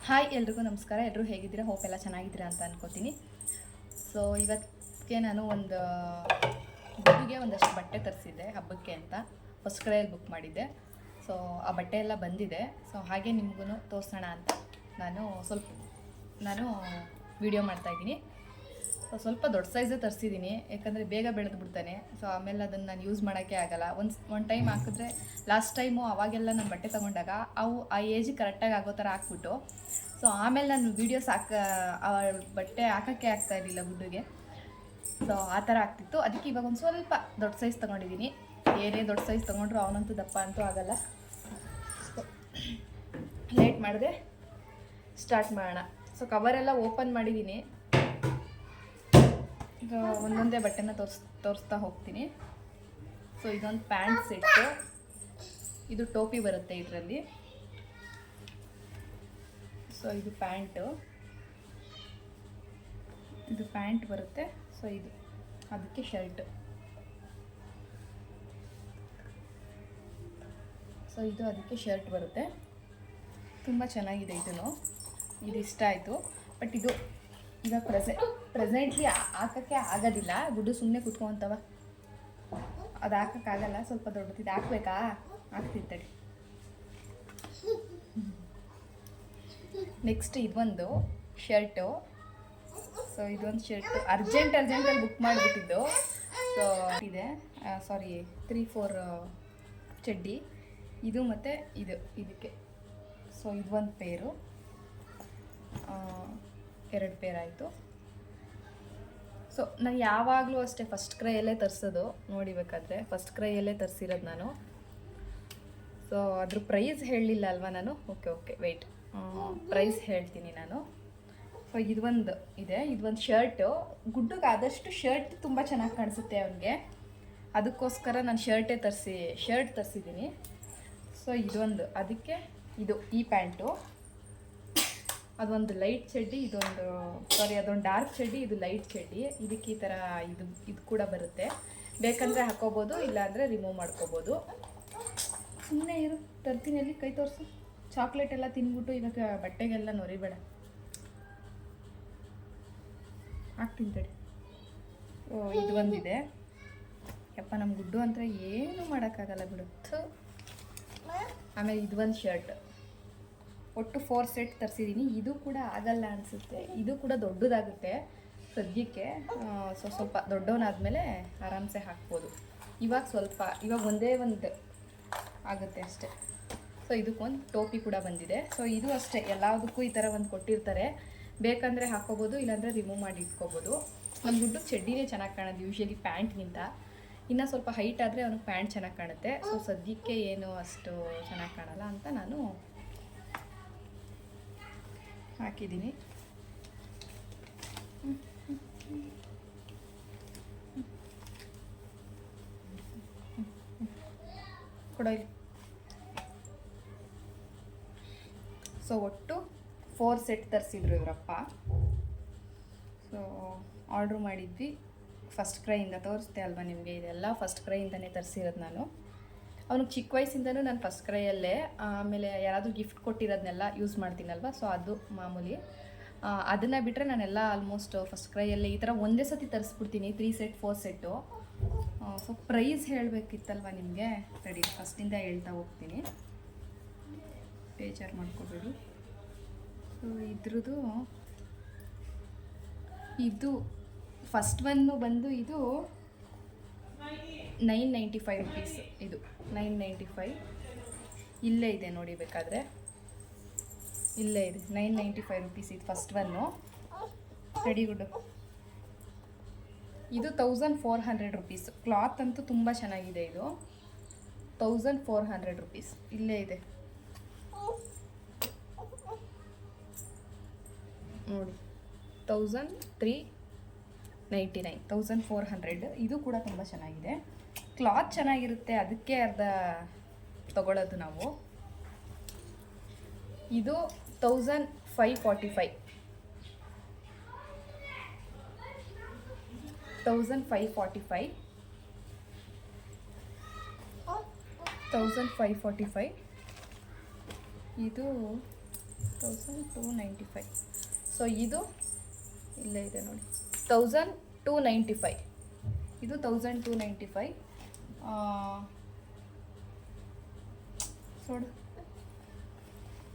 Hi ಎಲ್ರಿಗೂ ನಮಸ್ಕಾರ. ಎಲ್ಲರೂ ಹೇಗಿದ್ದೀರಾ? ಹೋಪ್ ಎಲ್ಲ ಚೆನ್ನಾಗಿದ್ದೀರಾ ಅಂತ ಅನ್ಕೋತೀನಿ. ಸೊ ಇವತ್ತಿಗೆ ನಾನು ಗುಡಿಗೆ ಒಂದಷ್ಟು ಬಟ್ಟೆ ತರಿಸಿದ್ದೆ ಹಬ್ಬಕ್ಕೆ ಅಂತ. ಫಸ್ಟ್ ಕ್ರೈಯಲ್ಲಿ ಬುಕ್ ಮಾಡಿದ್ದೆ. ಸೊ ಆ ಬಟ್ಟೆ ಎಲ್ಲ ಬಂದಿದೆ. ಸೊ ಹಾಗೆ ನಿಮಗೂ ತೋರಿಸೋಣ ಅಂತ ನಾನು ವಿಡಿಯೋ ಮಾಡ್ತಾಯಿದ್ದೀನಿ. ಸೊ ಸ್ವಲ್ಪ ದೊಡ್ಡ ಸೈಜೇ ತರಿಸಿದ್ದೀನಿ, ಯಾಕಂದರೆ ಬೇಗ ಬೆಳೆದು ಬಿಡ್ತಾನೆ. ಸೊ ಆಮೇಲೆ ಅದನ್ನು ನಾನು ಯೂಸ್ ಮಾಡೋಕ್ಕೆ ಆಗೋಲ್ಲ. ಒಂದು ಟೈಮ್ ಹಾಕಿದ್ರೆ, ಲಾಸ್ಟ್ ಟೈಮು ಅವಾಗೆಲ್ಲ ನಾನು ಬಟ್ಟೆ ತೊಗೊಂಡಾಗ ಅವು ಆ ಏಜಿಗೆ ಕರೆಕ್ಟಾಗಿ ಆಗೋ ಥರ ಹಾಕ್ಬಿಟ್ಟು, ಸೊ ಆಮೇಲೆ ನಾನು ವೀಡಿಯೋಸ್ ಆ ಬಟ್ಟೆ ಹಾಕೋಕ್ಕೆ ಆಗ್ತಾ ಇರಲಿಲ್ಲ ಗುಡ್ಡಿಗೆ. ಸೊ ಆ ಥರ ಆಗ್ತಿತ್ತು. ಅದಕ್ಕೆ ಇವಾಗ ಒಂದು ಸ್ವಲ್ಪ ದೊಡ್ಡ ಸೈಜ್ ತೊಗೊಂಡಿದ್ದೀನಿ. ಏನೇ ದೊಡ್ಡ ಸೈಜ್ ತೊಗೊಂಡ್ರು ಅವನಂತೂ ದಪ್ಪ ಅಂತೂ ಆಗೋಲ್ಲ. ಲೇಟ್ ಮಾಡಿದೆ, ಸ್ಟಾರ್ಟ್ ಮಾಡೋಣ. ಸೊ ಕವರೆಲ್ಲ ಓಪನ್ ಮಾಡಿದ್ದೀನಿ. ಈಗ ಒಂದೊಂದೇ ಬಟ್ಟೆನ ತೋರಿಸ್ತಾ ಹೋಗ್ತೀನಿ. ಸೊ ಇದೊಂದು ಪ್ಯಾಂಟ್ ಸೆಟ್ಟು, ಇದು ಟೋಪಿ ಬರುತ್ತೆ ಇದರಲ್ಲಿ. ಸೊ ಇದು ಪ್ಯಾಂಟ್ ಬರುತ್ತೆ. ಸೊ ಇದು ಅದಕ್ಕೆ ಶರ್ಟ್. ಸೊ ಇದು ಅದಕ್ಕೆ ಶರ್ಟ್ ಬರುತ್ತೆ. ತುಂಬ ಚೆನ್ನಾಗಿದೆ. ಇದು ಇಷ್ಟ ಆಯಿತು. ಬಟ್ ಇದು ಈಗ ಪ್ರೆಸೆಂಟ್ಲಿ ಹಾಕೋಕ್ಕೆ ಆಗೋದಿಲ್ಲ. ಗುಡ್ಡು ಸುಮ್ಮನೆ ಕುತ್ಕೊಂತವ, ಅದು ಹಾಕೋಕ್ಕಾಗಲ್ಲ. ಸ್ವಲ್ಪ ದೊಡ್ಡದಿದೆ. ಹಾಕ್ಬೇಕಾ? ಹಾಕ್ತಿರ್ತಡಿ. ನೆಕ್ಸ್ಟ್ ಇದೊಂದು ಶರ್ಟು. ಸೊ ಇದೊಂದು ಶರ್ಟು ಅರ್ಜೆಂಟಲ್ಲಿ ಬುಕ್ ಮಾಡಿಬಿಟ್ಟಿದ್ದು. ಸೊ ಇದೆ 3-4 ಚಡ್ಡಿ. ಇದು ಮತ್ತು ಇದಕ್ಕೆ. ಸೊ ಇದೊಂದು ಪೇರು, 2 ಪೇರ್ ಆಯಿತು. ಸೊ ನಾನು ಯಾವಾಗಲೂ ಅಷ್ಟೇ ಫಸ್ಟ್ ಕ್ರೈಯಲ್ಲೇ ತರಿಸೋದು. ನೋಡಿಬೇಕಾದ್ರೆ ಫಸ್ಟ್ ಕ್ರೈಯಲ್ಲೇ ತರಿಸಿರೋದು ನಾನು. ಸೊ ಅದ್ರ ಪ್ರೈಸ್ ಹೇಳಲಿಲ್ಲ ಅಲ್ವಾ ನಾನು? ಓಕೆ ವೆಯ್ಟ್, ಪ್ರೈಸ್ ಹೇಳ್ತೀನಿ ನಾನು. ಸೊ ಇದೊಂದು ಶರ್ಟು. ಗುಡ್ಡಕ್ಕೆ ಆದಷ್ಟು ಶರ್ಟ್ ತುಂಬ ಚೆನ್ನಾಗಿ ಕಾಣಿಸುತ್ತೆ ಅವನಿಗೆ. ಅದಕ್ಕೋಸ್ಕರ ನಾನು ಶರ್ಟ್ ತರಿಸಿದ್ದೀನಿ. ಸೊ ಅದಕ್ಕೆ ಈ ಪ್ಯಾಂಟು. ಅದೊಂದು ಲೈಟ್ ಚಡ್ಡಿ, ಅದೊಂದು ಡಾರ್ಕ್ ಚಡ್ಡಿ, ಇದು ಲೈಟ್ ಚಡ್ಡಿ. ಇದಕ್ಕೆ ಈ ಥರ ಇದು ಕೂಡ ಬರುತ್ತೆ. ಬೇಕಂದರೆ ಹಾಕೋಬೋದು, ಇಲ್ಲಾಂದರೆ ರಿಮೂವ್ ಮಾಡ್ಕೋಬೋದು. ಸುಮ್ಮನೆ ಇರು, ತರ್ತೀನಲ್ಲಿ ಕೈ ತೋರಿಸು. ಚಾಕ್ಲೇಟ್ ಎಲ್ಲ ತಿನ್ಬಿಟ್ಟು ಇವಾಗ ಬಟ್ಟೆಗೆಲ್ಲ ನೊರಿಬೇಡ. ಹಾಕ್ತೀನಿ ತಡಿ. ಇದು ಒಂದಿದೆ. ಯಪ್ಪ, ನಮ್ಮ ಗುಡ್ಡು ಅಂತ ಏನೂ ಮಾಡೋಕ್ಕಾಗಲ್ಲ ಬಿಡು. ಆಮೇಲೆ ಇದೊಂದು ಶರ್ಟ್. ಒಟ್ಟು 4 ಸೆಟ್ ತರಿಸಿದ್ದೀನಿ. ಇದು ಕೂಡ ಆಗಲ್ಲ ಅನಿಸುತ್ತೆ. ಇದು ಕೂಡ ದೊಡ್ಡದಾಗುತ್ತೆ ಸದ್ಯಕ್ಕೆ. ಸ್ವಲ್ಪ ದೊಡ್ಡವನಾದಮೇಲೆ ಆರಾಮ್ಸೆ ಹಾಕ್ಬೋದು. ಇವಾಗ ಒಂದೇ ಒಂದು ಆಗುತ್ತೆ ಅಷ್ಟೆ. ಸೊ ಇದಕ್ಕೊಂದು ಟೋಪಿ ಕೂಡ ಬಂದಿದೆ. ಸೊ ಇದು ಅಷ್ಟೇ, ಎಲ್ಲದಕ್ಕೂ ಈ ಥರ ಒಂದು ಕೊಟ್ಟಿರ್ತಾರೆ. ಬೇಕಂದರೆ ಹಾಕ್ಕೋಬೋದು, ಇಲ್ಲಾಂದರೆ ರಿಮೂವ್ ಮಾಡಿ ಇಟ್ಕೋಬೋದು. ನಮ್ಮ ಗುಡ್ಡು ಚಡ್ಡಿನೇ ಚೆನ್ನಾಗಿ ಕಾಣೋದು ಯೂಶ್ವಲಿ ಪ್ಯಾಂಟ್ಗಿಂತ. ಇನ್ನು ಸ್ವಲ್ಪ ಹೈಟ್ ಆದರೆ ಅವ್ನಿಗೆ ಪ್ಯಾಂಟ್ ಚೆನ್ನಾಗಿ ಕಾಣುತ್ತೆ. ಸೊ ಸದ್ಯಕ್ಕೆ ಏನು ಅಷ್ಟು ಚೆನ್ನಾಗಿ ಕಾಣಲ್ಲ ಅಂತ ನಾನು ಹಾಕಿದ್ದೀನಿ. ಕೊಡೋಯ್ಲಿ. ಸೊ ಒಟ್ಟು 4 ಸೆಟ್ ತರಿಸಿದ್ರು ಇವರಪ್ಪ. ಸೊ ಆರ್ಡ್ರ್ ಮಾಡಿದ್ವಿ ಫಸ್ಟ್ ಕ್ರೈಯಿಂದ. ತೋರಿಸ್ತೆ ಅಲ್ವಾ ನಿಮಗೆ? ಇದೆಲ್ಲ ಫಸ್ಟ್ ಕ್ರೈಯಿಂದನೇ ತರಿಸಿರೋದು ನಾನು. ಅವನಿಗೆ ಚಿಕ್ಕ ವಯಸ್ಸಿಂದನೂ ನಾನು ಫಸ್ಟ್ ಕ್ರೈಯಲ್ಲೇ. ಆಮೇಲೆ ಯಾರಾದರೂ ಗಿಫ್ಟ್ ಕೊಟ್ಟಿರೋದನ್ನೆಲ್ಲ ಯೂಸ್ ಮಾಡ್ತೀನಲ್ವ, ಸೊ ಅದು ಮಾಮೂಲಿ. ಅದನ್ನು ಬಿಟ್ಟರೆ ನಾನೆಲ್ಲ ಆಲ್ಮೋಸ್ಟ್ ಫಸ್ಟ್ ಕ್ರೈಯಲ್ಲೇ ಈ ಥರ ಒಂದೇ ಸತಿ ತರಿಸ್ಬಿಡ್ತೀನಿ. 3 ಸೆಟ್ 4 ಸೆಟ್ಟು. ಸೊ ಪ್ರೈಸ್ ಹೇಳಬೇಕಿತ್ತಲ್ವ ನಿಮಗೆ? ತಡಿ, ಫಸ್ಟಿಂದ ಹೇಳ್ತಾ ಹೋಗ್ತೀನಿ, ಬೇಜಾರು ಮಾಡ್ಕೋಬೇಡಿ. ಸೊ ಇದು ಫಸ್ಟ್ ಒನ್ನು ಬಂದು ಇದು 995 ರುಪೀಸ್. ಇದು 995. ಇಲ್ಲೇ ಇದೆ ನೋಡಿ, ಬೇಕಾದರೆ ಇಲ್ಲೇ ಇದೆ 995 ರುಪೀಸ್. ಇದು ಫಸ್ಟ್ ಒನ್ನು. ರೆಡಿ ಗುಡ್ಡು. ಇದು 1400 ರುಪೀಸ್. ಕ್ಲಾತ್ ಅಂತೂ ತುಂಬ ಚೆನ್ನಾಗಿದೆ. ಇದು 1400 ರುಪೀಸ್. ಇಲ್ಲೇ ಇದೆ ನೋಡಿ, 1399, 1400. ಇದು ಕೂಡ ತುಂಬ ಚೆನ್ನಾಗಿದೆ. ಕ್ಲಾತ್ ಚೆನ್ನಾಗಿರುತ್ತೆ, ಅದಕ್ಕೆ ಅರ್ಧ ತಗೊಳ್ಳೋದು ನಾವು. ಇದು 1545. 1545. ಇದು 1295. ಸೊ ಇದು ಇಲ್ಲೇ ಇದೆ ನೋಡಿ, 1295. ಇದು 1295.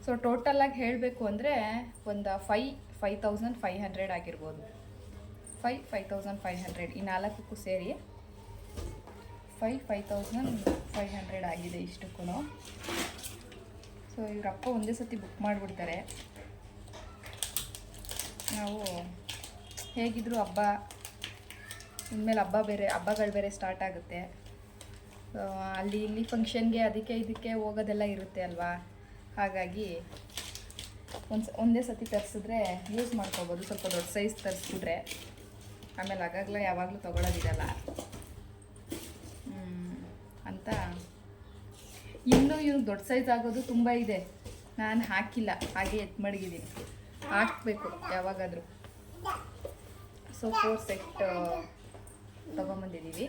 ಸೊ ಟೋಟಲಾಗಿ ಹೇಳಬೇಕು ಅಂದರೆ ಒಂದು 5500 ಆಗಿರ್ಬೋದು. 5500 ಈ ನಾಲ್ಕಕ್ಕೂ ಸೇರಿ 5500 ಆಗಿದೆ ಇಷ್ಟಕ್ಕೂ. ಸೊ ಇವರಪ್ಪ ಒಂದೇ ಸತಿ ಬುಕ್ ಮಾಡಿಬಿಡ್ತಾರೆ. ನಾವು ಹೇಗಿದ್ದರೂ ಹಬ್ಬ ಇನ್ಮೇಲೆ ಹಬ್ಬಗಳು ಬೇರೆ ಸ್ಟಾರ್ಟ್ ಆಗುತ್ತೆ. ಅಲ್ಲಿ ಇಲ್ಲಿ ಫಂಕ್ಷನ್ಗೆ ಅದಕ್ಕೆ ಇದಕ್ಕೆ ಹೋಗೋದೆಲ್ಲ ಇರುತ್ತೆ ಅಲ್ವಾ. ಹಾಗಾಗಿ ಒಂದೇ ಸತಿ ತರಿಸಿದ್ರೆ ಯೂಸ್ ಮಾಡ್ಕೋಬೋದು. ಸ್ವಲ್ಪ ದೊಡ್ಡ ಸೈಜ್ ತರಿಸ್ಬಿಟ್ರೆ ಆಮೇಲೆ ಆಗಾಗಲೇ ಯಾವಾಗಲೂ ತೊಗೊಳೋದಿರಲ್ಲ ಅಂತ. ಇನ್ನೂ ಇವ್ರಿಗೆ ದೊಡ್ಡ ಸೈಜ್ ಆಗೋದು ತುಂಬ ಇದೆ, ನಾನು ಹಾಕಿಲ್ಲ, ಹಾಗೆ ಎತ್ತು ಮಡಗಿದ್ದೀನಿ, ಹಾಕಬೇಕು ಯಾವಾಗಾದರೂ. So 4 set ತೊಗೊಂಬಂದಿದ್ದೀವಿ.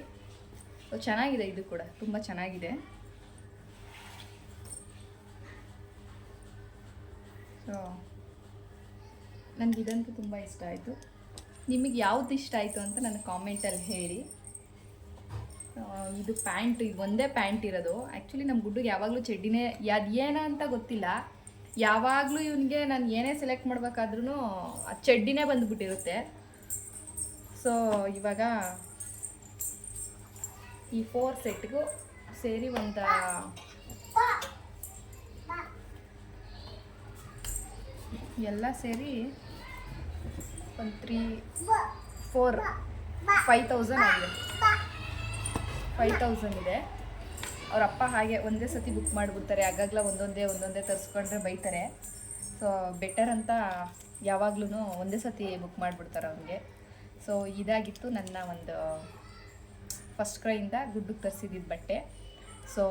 ಸೊ ಚೆನ್ನಾಗಿದೆ, ಇದು ಕೂಡ ತುಂಬ ಚೆನ್ನಾಗಿದೆ. ಸೊ ನನಗಿದಂತೂ ತುಂಬ ಇಷ್ಟ ಆಯಿತು. ನಿಮಗೆ ಯಾವ್ದು ಇಷ್ಟ ಆಯಿತು ಅಂತ ನನಗೆ ಕಾಮೆಂಟಲ್ಲಿ ಹೇಳಿ. ಇದು ಪ್ಯಾಂಟ್, ಇದು ಒಂದೇ ಪ್ಯಾಂಟ್ ಇರೋದು. ಆ್ಯಕ್ಚುಲಿ ನಮ್ಮ ಗುಡ್ಡಿಗೆ ಯಾವಾಗಲೂ ಚಡ್ಡಿನೇ, ಅದು ಏನ ಅಂತ ಗೊತ್ತಿಲ್ಲ, ಯಾವಾಗಲೂ ಇವನಿಗೆ ನಾನು ಏನೇ ಸೆಲೆಕ್ಟ್ ಮಾಡ್ಬೇಕಾದ್ರೂ ಆ ಚಡ್ಡಿನೇ ಬಂದುಬಿಟ್ಟಿರುತ್ತೆ. ಸೊ ಇವಾಗ ಈ 4 ಸೆಟ್ಗೂ ಸೇರಿ ಒಂದು ಎಲ್ಲ ಸೇರಿ ಒಂದು 5000 ಆಗಿದೆ. 5000 ಇದೆ. ಅವರಪ್ಪ ಹಾಗೆ ಒಂದೇ ಸತಿ ಬುಕ್ ಮಾಡಿಬಿಡ್ತಾರೆ. ಆಗಾಗಲೇ ಒಂದೊಂದೇ ತರಿಸ್ಕೊಂಡ್ರೆ ಬೈತಾರೆ. ಸೊ ಬೆಟರ್ ಅಂತ ಯಾವಾಗ್ಲೂ ಒಂದೇ ಸತಿ ಬುಕ್ ಮಾಡಿಬಿಡ್ತಾರೆ ಅವ್ನಿಗೆ. ಸೊ ಇದಾಗಿತ್ತು ನನ್ನ ಒಂದು ಫಸ್ಟ್ ಕ್ರೈಯಿಂದ ಗುಡ್ಡಿಗೆ ತರಿಸಿದ್ದು ಬಟ್ಟೆ. ಸೊ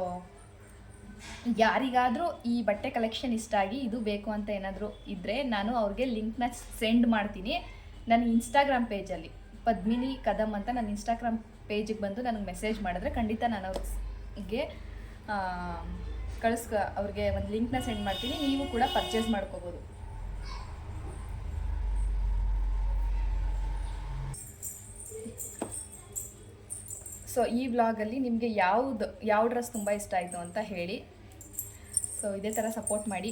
ಯಾರಿಗಾದರೂ ಈ ಬಟ್ಟೆ ಕಲೆಕ್ಷನ್ ಇಷ್ಟ ಆಗಿ ಇದು ಬೇಕು ಅಂತ ಏನಾದರೂ ಇದ್ದರೆ ನಾನು ಅವ್ರಿಗೆ ಲಿಂಕ್ನ ಸೆಂಡ್ ಮಾಡ್ತೀನಿ. ನನ್ನ ಇನ್ಸ್ಟಾಗ್ರಾಮ್ ಪೇಜಲ್ಲಿ ಪದ್ಮಿನಿ ಕದಮ್ ಅಂತ ನನ್ನ ಇನ್ಸ್ಟಾಗ್ರಾಮ್ ಪೇಜಿಗೆ ಬಂದು ನನಗೆ ಮೆಸೇಜ್ ಮಾಡಿದ್ರೆ ಖಂಡಿತ ನಾನು ಅವ್ರಿಗೆ ಅವ್ರಿಗೆ ಒಂದು ಲಿಂಕ್ನ ಸೆಂಡ್ ಮಾಡ್ತೀನಿ. ನೀವು ಕೂಡ ಪರ್ಚೇಸ್ ಮಾಡ್ಕೋಬೋದು. ಸೊ ಈ ವ್ಲಾಗಲ್ಲಿ ನಿಮಗೆ ಯಾವ ಡ್ರೆಸ್ ತುಂಬ ಇಷ್ಟ ಆಯಿತು ಅಂತ ಹೇಳಿ. ಸೊ ಇದೇ ಥರ ಸಪೋರ್ಟ್ ಮಾಡಿ.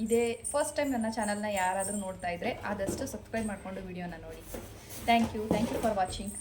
ಇದೇ ಫಸ್ಟ್ ಟೈಮ್ ನನ್ನ ಚಾನಲ್ನ ಯಾರಾದರೂ ನೋಡ್ತಾ ಇದ್ದರೆ ಆದಷ್ಟು ಸಬ್ಸ್ಕ್ರೈಬ್ ಮಾಡಿಕೊಂಡು ವಿಡಿಯೋನ ನೋಡಿ. Thank you for watching.